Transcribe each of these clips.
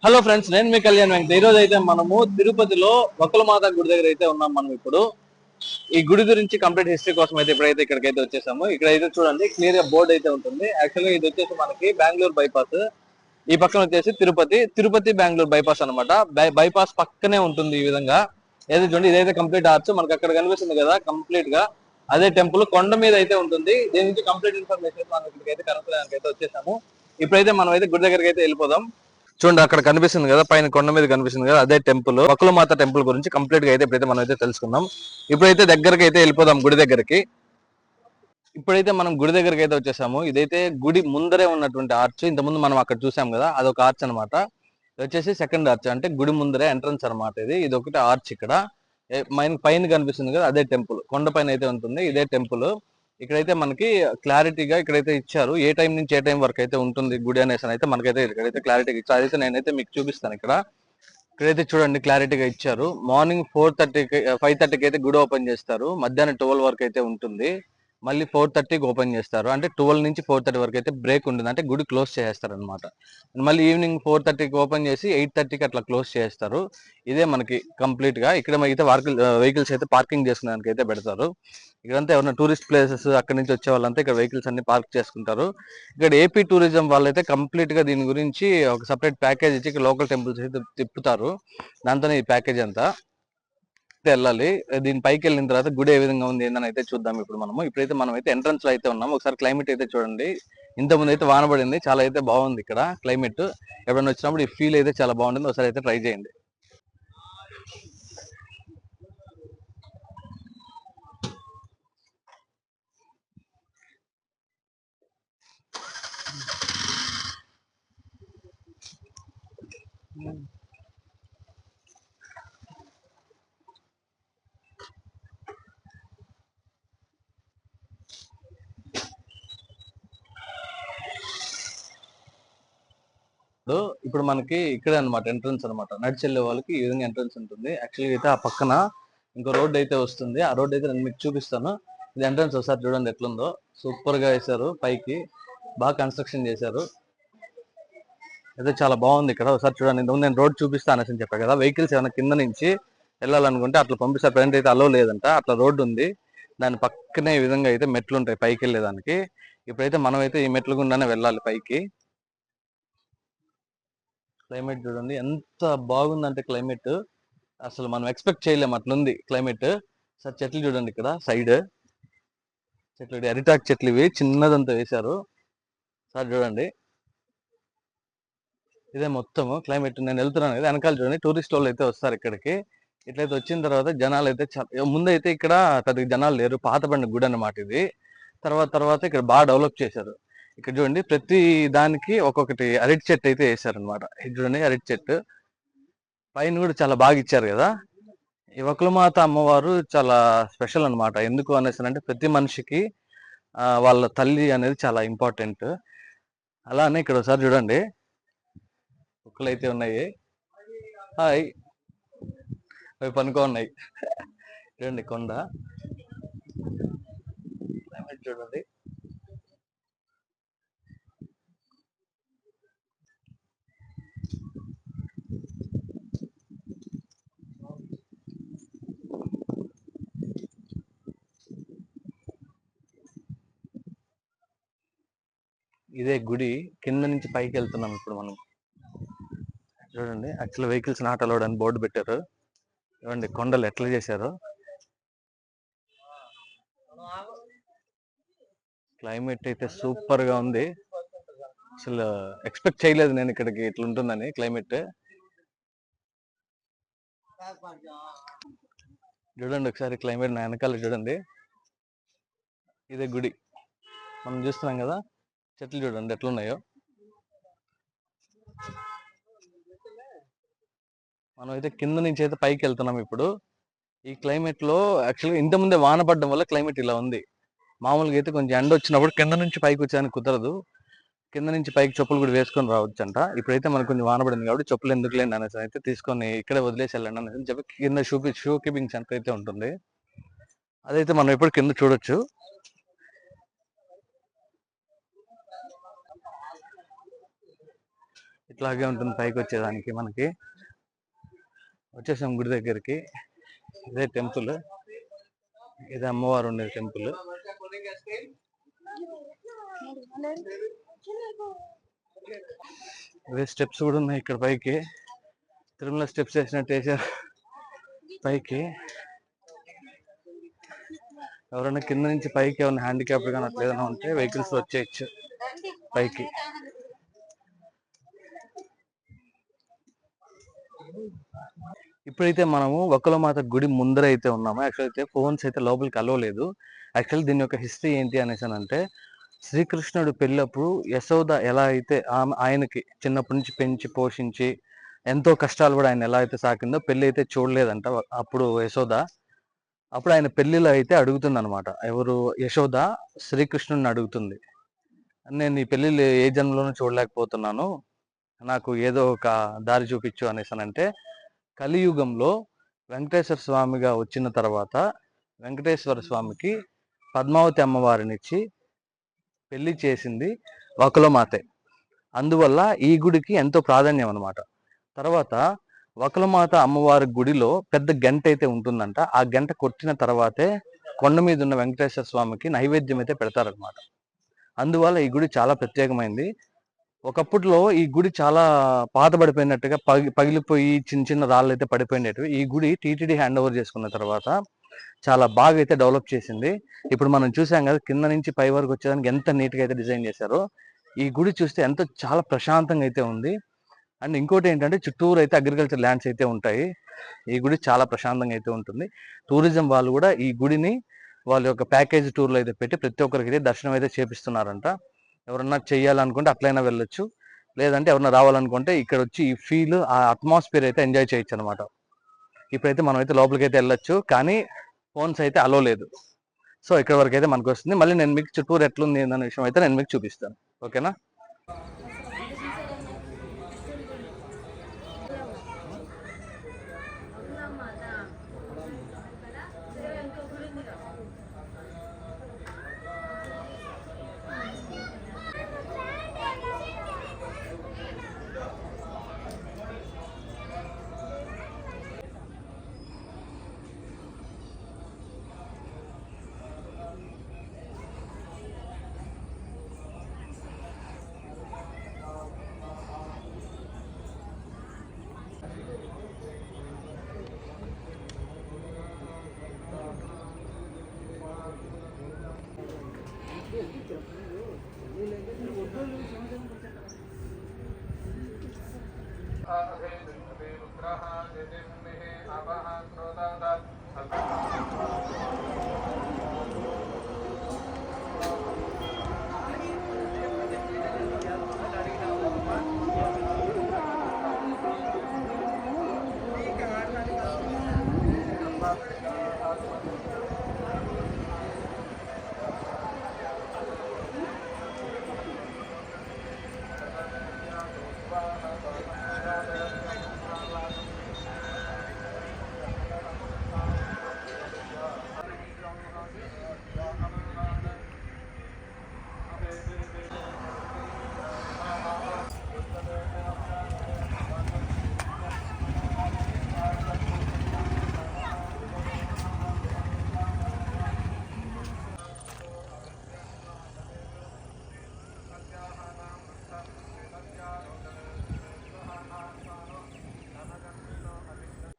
Hello friends, నేను మీ కళ్యాణ్ వెంకట. ఈ రోజు అయితే మనము తిరుపతిలో వకులమాత గుడి దగ్గర అయితే ఉన్నాం. మనం ఇప్పుడు ఈ గుడి గురించి కంప్లీట్ హిస్టరీ కోసం అయితే ఇప్పుడైతే ఇక్కడికైతే వచ్చేసాము. ఇక్కడైతే చూడండి, క్లియర్ గా బోర్డు అయితే ఉంటుంది. యాక్చువల్గా ఇది వచ్చేసి మనకి బెంగళూరు బైపాస్, ఈ పక్కన వచ్చేసి తిరుపతి బెంగళూరు బైపాస్ అనమాట. బైపాస్ పక్కనే ఉంటుంది ఈ విధంగా. ఏదైతే చూడండి, ఇదైతే కంప్లీట్ ఆర్చ్ మనకి అక్కడ కనిపిస్తుంది కదా, కంప్లీట్ గా అదే టెంపుల్ కొండ మీద అయితే ఉంటుంది. దీని నుంచి కంప్లీట్ ఇన్ఫర్మేషన్ మనం ఇక్కడికైతే కనుక్కోవడానికి అయితే వచ్చేసాము. ఇప్పుడైతే మనం అయితే గుడి దగ్గరికి అయితే వెళ్ళిపోదాం. చూడండి, అక్కడ కనిపిస్తుంది కదా, పైన కొండ మీద కనిపిస్తుంది కదా, అదే టెంపుల్. వకులమాత టెంపుల్ గురించి కంప్లీట్ గా అయితే ఇప్పుడైతే మనం అయితే తెలుసుకుందాం. ఇప్పుడైతే దగ్గరికి అయితే వెళ్ళిపోదాం గుడి దగ్గరికి. ఇప్పుడైతే మనం గుడి దగ్గరికి అయితే వచ్చేసాము. ఇదైతే గుడి ముందరే ఉన్నటువంటి ఆర్చ్. ఇంతకుముందు మనం అక్కడ చూసాం కదా, అదొక ఆర్చ్ అనమాట. ఇది వచ్చేసి సెకండ్ ఆర్చ్, అంటే గుడి ముందరే ఎంట్రన్స్ అనమాట. ఇది ఒకటి ఆర్చ్ ఇక్కడ. పైన కనిపిస్తుంది కదా, అదే టెంపుల్. కొండ పైన అయితే ఉంటుంది, ఇదే టెంపుల్. ఇక్కడైతే మనకి క్లారిటీగా ఇక్కడైతే ఇచ్చారు, ఏ టైం నుంచి ఏ టైం వరకు అయితే ఉంటుంది గుడి అనేసి అయితే మనకైతే ఇక్కడైతే క్లారిటీగా ఇచ్చారు. అదైతే నేనైతే మీకు చూపిస్తాను. ఇక్కడైతే చూడండి, క్లారిటీగా ఇచ్చారు. మార్నింగ్ 4:30కి 5:30కి అయితే గుడి ఓపెన్ చేస్తారు. మధ్యాహ్నం 12 వరకు అయితే ఉంటుంది. మళ్ళీ 4:30కి ఓపెన్ చేస్తారు. అంటే 12 నుంచి 4:30 వరకు అయితే బ్రేక్ ఉంటుంది, అంటే గుడి క్లోజ్ చేస్తారు అనమాట. మళ్ళీ ఈవినింగ్ 4:30కి ఓపెన్ చేసి 8:30కి అట్లా క్లోజ్ చేస్తారు. ఇదే మనకి కంప్లీట్ గా. ఇక్కడ అయితే వెహికల్స్ అయితే పార్కింగ్ చేసుకునేందుకు అయితే పెడతారు. ఇక్కడంతా ఎవరైనా టూరిస్ట్ ప్లేసెస్ అక్కడి నుంచి వచ్చే వాళ్ళంతా ఇక్కడ వెహికల్స్ అన్ని పార్క్ చేసుకుంటారు. ఇక్కడ ఏపీ టూరిజం వాళ్ళైతే కంప్లీట్ గా దీని గురించి ఒక సపరేట్ ప్యాకేజ్ ఇచ్చి ఇక్కడ లోకల్ టెంపుల్స్ అయితే తిప్పుతారు. దాంతోనే ఈ ప్యాకేజ్ అంతా వెళ్ళాలి. దీని పైకి వెళ్ళిన తర్వాత గుడి ఏ విధంగా ఉంది ఏందని అయితే చూద్దాం. ఇప్పుడైతే మనం అయితే ఎంట్రన్స్ లో అయితే ఉన్నాం. ఒకసారి క్లైమేట్ అయితే చూడండి. ఇంత ముందు అయితే వానబడింది, చాలా అయితే బాగుంది ఇక్కడ క్లైమేట్. ఎప్పుడైనా వచ్చినప్పుడు ఈ ఫీల్ అయితే చాలా బాగుంటుంది. ఒకసారి అయితే ట్రై చేయండి. ఇప్పుడు మనకి ఇక్కడే అనమాట ఎంట్రన్స్ అనమాట. నడిచి వెళ్ళే వాళ్ళకి ఈ విధంగా ఎంట్రన్స్ ఉంటుంది. యాక్చువల్గా అయితే ఆ పక్కన ఇంకో రోడ్ అయితే వస్తుంది. ఆ రోడ్ అయితే నేను మీకు చూపిస్తాను. ఇది ఎంట్రన్స్, ఒకసారి చూడండి ఎట్లుందో. సూపర్ గా వేశారు, పైకి బాగా కన్స్ట్రక్షన్ చేశారు. అయితే చాలా బాగుంది ఇక్కడ. ఒకసారి చూడండి. ఇంతకుముందు నేను రోడ్ చూపిస్తాను అని చెప్పాను కదా, వెహికల్స్ ఏమైనా కింద నుంచి వెళ్ళాలనుకుంటే అట్లా పంపిస్తారు. ప్రజెంట్ అయితే అలో లేదంట, అట్లా రోడ్డు ఉంది. దాని పక్కనే ఈ విధంగా అయితే మెట్లు ఉంటాయి పైకి వెళ్ళేదానికి. ఇప్పుడైతే మనం అయితే ఈ మెట్ల గుండానే వెళ్ళాలి పైకి. క్లైమేట్ చూడండి ఎంత బాగుందంటే, క్లైమేట్ అసలు మనం ఎక్స్పెక్ట్ చేయలేము అట్లుంది క్లైమేట్. సార్ చెట్లు చూడండి, ఇక్కడ సైడ్ చెట్లు, అరిటాక్ చెట్లు ఇవి చిన్నదంతా వేశారు. సార్ చూడండి, ఇదే మొత్తం క్లైమేట్. నేను వెళ్తున్నాను కదా, వెనకాల చూడండి టూరిస్ట్ వాళ్ళు అయితే వస్తారు ఇక్కడికి. ఇట్లయితే వచ్చిన తర్వాత జనాలు అయితే ముందైతే ఇక్కడ పెద్దగా జనాలు లేరు. పాత బండి గుడి అన్నమాట ఇది. తర్వాత తర్వాత ఇక్కడ బాగా డెవలప్ చేశారు. ఇక్కడ చూడండి, ప్రతి దానికి ఒక్కొక్కటి అరటి చెట్టు అయితే వేశారనమాట. ఇది చూడండి, అరటి చెట్టు పైన కూడా చాలా బాగా ఇచ్చారు కదా. ఈ వకులమాత అమ్మవారు చాలా స్పెషల్ అనమాట. ఎందుకు అనేసి అంటే, ప్రతి మనిషికి వాళ్ళ తల్లి అనేది చాలా ఇంపార్టెంట్. అలానే ఇక్కడ ఒకసారి చూడండి, కుక్కలు అయితే ఉన్నాయి. హాయ్, అవి పనుకో ఉన్నాయి. చూడండి కొండ, క్లైమేట్ చూడండి. ఇదే గుడి కింద నుంచి పైకి వెళ్తున్నాం ఇప్పుడు మనం. చూడండి, యాక్చువల్ వెహికల్స్ నాట్ అలౌడ్ అని బోర్డు పెట్టారు. చూడండి కొండలు ఎట్లా చేశారు. క్లైమేట్ అయితే సూపర్ గా ఉంది. అసలు ఎక్స్పెక్ట్ చేయలేదు నేను ఇక్కడికి ఇట్లా ఉంటుందని క్లైమేట్. చూడండి ఒకసారి క్లైమేట్ నా వెనకాల చూడండి. ఇదే గుడి మనం చూస్తున్నాం కదా, చెట్లు చూడండి ఎట్లున్నాయో. మనం అయితే కింద నుంచి అయితే పైకి వెళ్తున్నాం ఇప్పుడు. ఈ క్లైమేట్ లో యాక్చువల్గా ఇంత ముందే వాన పడడం వల్ల క్లైమేట్ ఇలా ఉంది. మామూలుగా అయితే కొంచెం ఎండ వచ్చినప్పుడు కింద నుంచి పైకి వచ్చేదానికి కుదరదు. కింద నుంచి పైకి చెప్పులు కూడా వేసుకొని రావచ్చు అంట. ఇప్పుడైతే మనకు కొంచెం వాన పడింది కాబట్టి చెప్పులు ఎందుకు లేండి అనేసి అయితే తీసుకొని ఇక్కడే వదిలేసి వెళ్ళండి అనేసి చెప్పి కింద షూ కీపింగ్ సెంటర్ అయితే ఉంటుంది. అదైతే మనం ఎప్పుడు కింద చూడొచ్చు. ఇట్లాగే ఉంటుంది పైకి వచ్చేదానికి. మనకి వచ్చేసాం గుడి దగ్గరికి. ఇదే టెంపుల్, ఇదే అమ్మవారు ఉండేది టెంపుల్. ఇవే స్టెప్స్ కూడా ఉన్నాయి ఇక్కడ పైకి. తిరుమల స్టెప్స్ వేసినట్టు వేసారు పైకి. ఎవరైనా కింద నుంచి పైకి ఏమైనా హ్యాండిక్యాప్ కానీ అట్లా ఏదైనా ఉంటే వెహికల్స్ వచ్చేయచ్చు పైకి. ఇప్పుడైతే మనము వకులమాత గుడి ముందర అయితే ఉన్నాము. యాక్చువల్ అయితే ఫోన్స్ అయితే లోపలికి అలవలేదు. యాక్చువల్లీ దీని యొక్క హిస్టరీ ఏంటి అనేసి అంటే, శ్రీకృష్ణుడు పెళ్ళప్పుడు యశోద ఎలా అయితే ఆయనకి చిన్నప్పటి నుంచి పెంచి పోషించి ఎంతో కష్టాలు కూడా ఆయన ఎలా అయితే సాకిందో, పెళ్ళి అయితే చూడలేదంట అప్పుడు యశోద. అప్పుడు ఆయన పెళ్లిలో అయితే అడుగుతుంది అనమాట. ఎవరు? యశోద శ్రీకృష్ణుడిని అడుగుతుంది, నేను ఈ పెళ్లిళ్ళు ఏ జన్మలోనూ చూడలేకపోతున్నాను, నాకు ఏదో ఒక దారి చూపించు అనేసి అంటే, కలియుగంలో వెంకటేశ్వర స్వామిగా వచ్చిన తర్వాత వెంకటేశ్వర స్వామికి పద్మావతి అమ్మవారినిచ్చి పెళ్లి చేసింది వకులమాతే. అందువల్ల ఈ గుడికి ఎంతో ప్రాధాన్యం అనమాట. తర్వాత వకులమాత అమ్మవారి గుడిలో పెద్ద గంట అయితే ఉంటుందంట. ఆ గంట కొట్టిన తర్వాతే కొండ మీద ఉన్న వెంకటేశ్వర స్వామికి నైవేద్యం అయితే పెడతారనమాట. అందువల్ల ఈ గుడి చాలా ప్రత్యేకమైంది. ఒకప్పట్లో ఈ గుడి చాలా పాతబడిపోయినట్టుగా పగిలిపోయి చిన్న చిన్న రాళ్ళు అయితే పడిపోయినట్టు. ఈ గుడి టీటీడీ హ్యాండ్ ఓవర్ చేసుకున్న తర్వాత చాలా బాగా అయితే డెవలప్ చేసింది. ఇప్పుడు మనం చూసాం కదా, కింద నుంచి పై వరకు వచ్చేదానికి ఎంత నీట్గా అయితే డిజైన్ చేశారో. ఈ గుడి చూస్తే ఎంతో చాలా ప్రశాంతంగా అయితే ఉంది. అండ్ ఇంకోటి ఏంటంటే, చుట్టూరు అయితే అగ్రికల్చర్ ల్యాండ్స్ అయితే ఉంటాయి. ఈ గుడి చాలా ప్రశాంతంగా అయితే ఉంటుంది. టూరిజం వాళ్ళు కూడా ఈ గుడిని వాళ్ళ యొక్క ప్యాకేజ్ టూర్లో అయితే పెట్టి ప్రతి ఒక్కరికి అయితే దర్శనం అయితే చేపిస్తున్నారంట. ఎవరన్నా చెయ్యాలనుకుంటే అట్లయినా వెళ్ళొచ్చు, లేదంటే ఎవరన్నా రావాలనుకుంటే ఇక్కడ వచ్చి ఈ ఫీల్, ఆ అట్మాస్ఫియర్ అయితే ఎంజాయ్ చేయొచ్చు అనమాట. ఇప్పుడైతే మనం అయితే లోపలికి అయితే వెళ్ళొచ్చు, కానీ ఫోన్స్ అయితే అలో లేదు. సో ఇక్కడ వరకు అయితే మనకు వస్తుంది. మళ్ళీ నేను మీకు చుట్టూరు ఎట్లుంది అనే విషయం అయితే నేను మీకు చూపిస్తాను. ఓకేనా?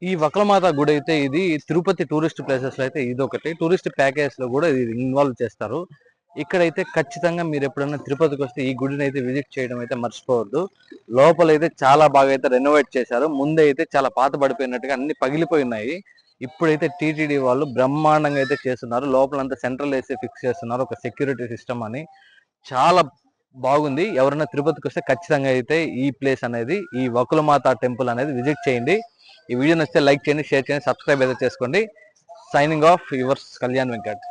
ఈ వకులమాత గుడి అయితే ఇది తిరుపతి టూరిస్ట్ ప్లేసెస్ లో అయితే ఇది ఒకటి. టూరిస్ట్ ప్యాకేజ్ లో కూడా ఇది ఇన్వాల్వ్ చేస్తారు. ఇక్కడైతే ఖచ్చితంగా మీరు ఎప్పుడైనా తిరుపతికి వస్తే ఈ గుడిని అయితే విజిట్ చేయడం అయితే మర్చిపోవద్దు. లోపల అయితే చాలా బాగా అయితే రెనోవేట్ చేశారు. ముందే అయితే చాలా పాత పడిపోయినట్టుగా అన్ని పగిలిపోయినాయి. ఇప్పుడైతే టీటీడీ వాళ్ళు బ్రహ్మాండంగా అయితే చేస్తున్నారు. లోపలంతా సెంట్రల్ ఏసీ ఫిక్స్ చేస్తున్నారు, ఒక సెక్యూరిటీ సిస్టమ్ అని. చాలా బాగుంది. ఎవరైనా తిరుపతికి వస్తే ఖచ్చితంగా అయితే ఈ ప్లేస్ అనేది, ఈ వకులమాత టెంపుల్ అనేది విజిట్ చేయండి. ఈ వీడియో నచ్చితే లైక్ చేయండి, షేర్ చేయండి, సబ్స్క్రైబ్ అయితే చేసుకోండి. Signing off yours Kalyan Venkat.